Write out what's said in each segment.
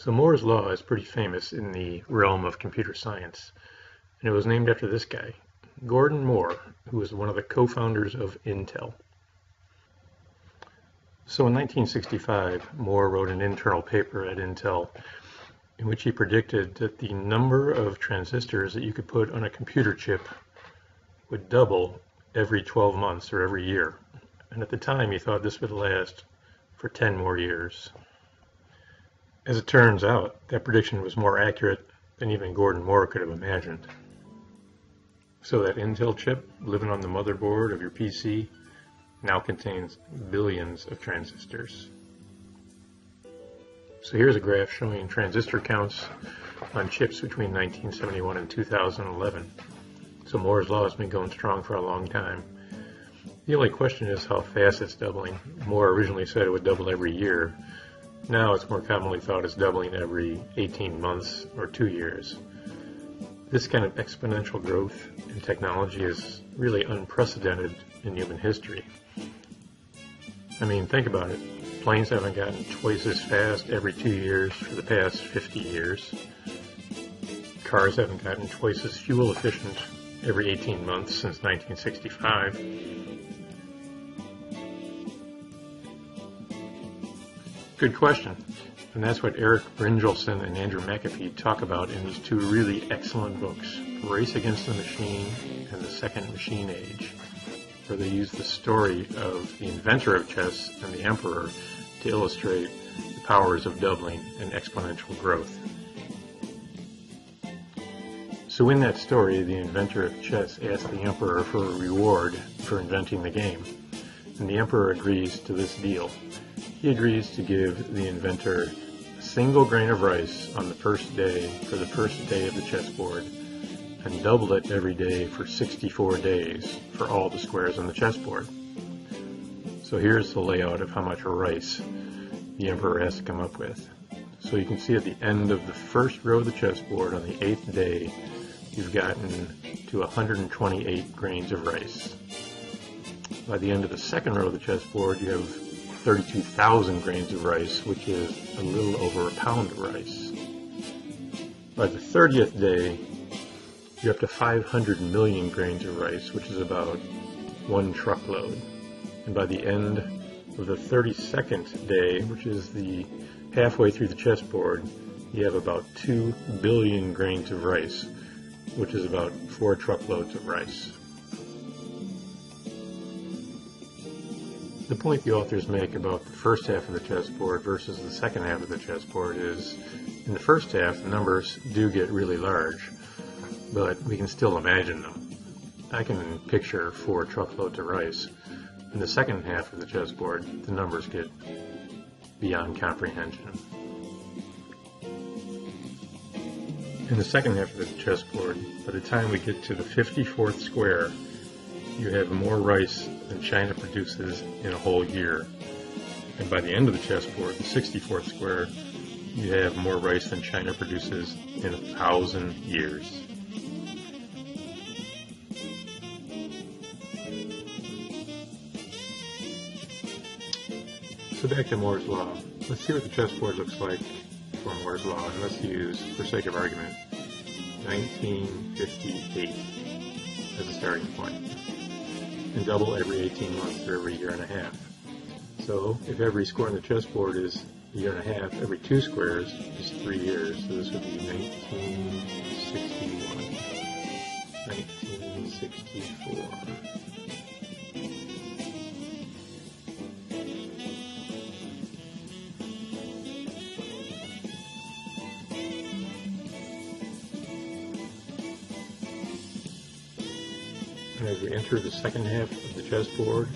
So Moore's Law is pretty famous in the realm of computer science, and it was named after this guy, Gordon Moore, who was one of the co-founders of Intel. So in 1965, Moore wrote an internal paper at Intel in which he predicted that the number of transistors that you could put on a computer chip would double every 12 months or every year. And at the time, he thought this would last for 10 more years. As it turns out, that prediction was more accurate than even Gordon Moore could have imagined. So that Intel chip living on the motherboard of your PC now contains billions of transistors. So here's a graph showing transistor counts on chips between 1971 and 2011. So Moore's Law has been going strong for a long time. The only question is how fast it's doubling. Moore originally said it would double every year. Now it's more commonly thought as doubling every 18 months or 2 years. This kind of exponential growth in technology is really unprecedented in human history. I mean, think about it. Planes haven't gotten twice as fast every 2 years for the past 50 years. Cars haven't gotten twice as fuel efficient every 18 months since 1965. Good question. And that's what Eric Brynjolfsson and Andrew McAfee talk about in these two really excellent books, Race Against the Machine and The Second Machine Age, where they use the story of the inventor of chess and the emperor to illustrate the powers of doubling and exponential growth. So in that story, the inventor of chess asks the emperor for a reward for inventing the game, and the emperor agrees to this deal. He agrees to give the inventor a single grain of rice on the first day for the first day of the chessboard, and double it every day for 64 days for all the squares on the chessboard. So here's the layout of how much rice the emperor has to come up with. So you can see at the end of the first row of the chessboard on the 8th day, you've gotten to 128 grains of rice. By the end of the second row of the chessboard, you have 32,000 grains of rice, which is a little over a pound of rice. By the 30th day, you're up to 500 million grains of rice, which is about 1 truckload. And by the end of the 32nd day, which is the halfway through the chessboard, you have about 2 billion grains of rice, which is about 4 truckloads of rice. The point the authors make about the first half of the chessboard versus the second half of the chessboard is, in the first half, the numbers do get really large, but we can still imagine them. I can picture 4 truckloads of rice. In the second half of the chessboard, the numbers get beyond comprehension. In the second half of the chessboard, by the time we get to the 54th square, you have more rice than China produces in a whole year. And by the end of the chessboard, the 64th square, you have more rice than China produces in 1,000 years. So back to Moore's Law. Let's see what the chessboard looks like for Moore's Law, and let's use, for sake of argument, 1958 as a starting point, and double every 18 months or every year and a half. So if every square on the chessboard is a year and a half, every 2 squares is 3 years. So this would be 1961, 1964. And as we enter the second half of the chessboard,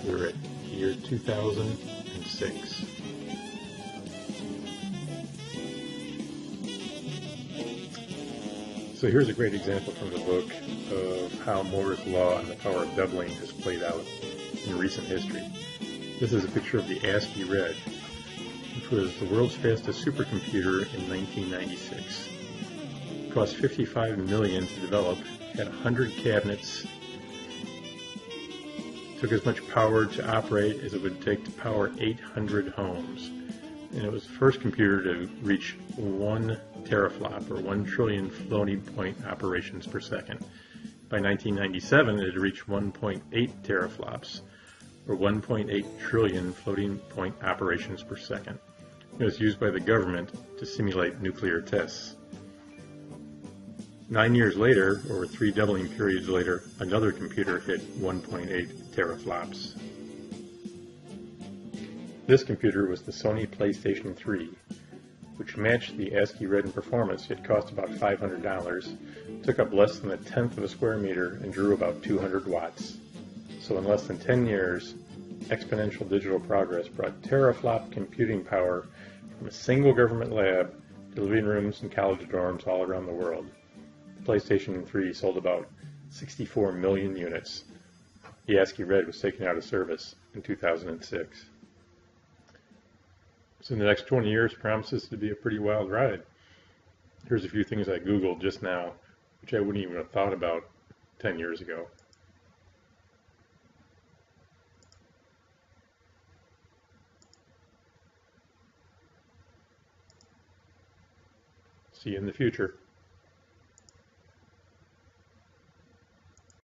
we're at year 2006. So here's a great example from the book of how Moore's Law and the power of doubling has played out in recent history. This is a picture of the ASCII Red, which was the world's fastest supercomputer in 1996. It cost $55 million to develop, had 100 cabinets, took as much power to operate as it would take to power 800 homes. and it was the first computer to reach 1 teraflop, or 1 trillion floating point operations per second. By 1997, it had reached 1.8 teraflops, or 1.8 trillion floating point operations per second. It was used by the government to simulate nuclear tests. 9 years later, or 3 doubling periods later, another computer hit 1.8 teraflops. This computer was the Sony PlayStation 3, which matched the ASCII read in performance, yet cost about $500, took up less than a tenth of a square meter, and drew about 200 watts. So in less than 10 years, exponential digital progress brought teraflop computing power from a single government lab to living rooms and college dorms all around the world. The PlayStation 3 sold about 64 million units. The ASCII read was taken out of service in 2006. So the next 20 years promises to be a pretty wild ride. Here's a few things I Googled just now, which I wouldn't even have thought about 10 years ago. See you in the future.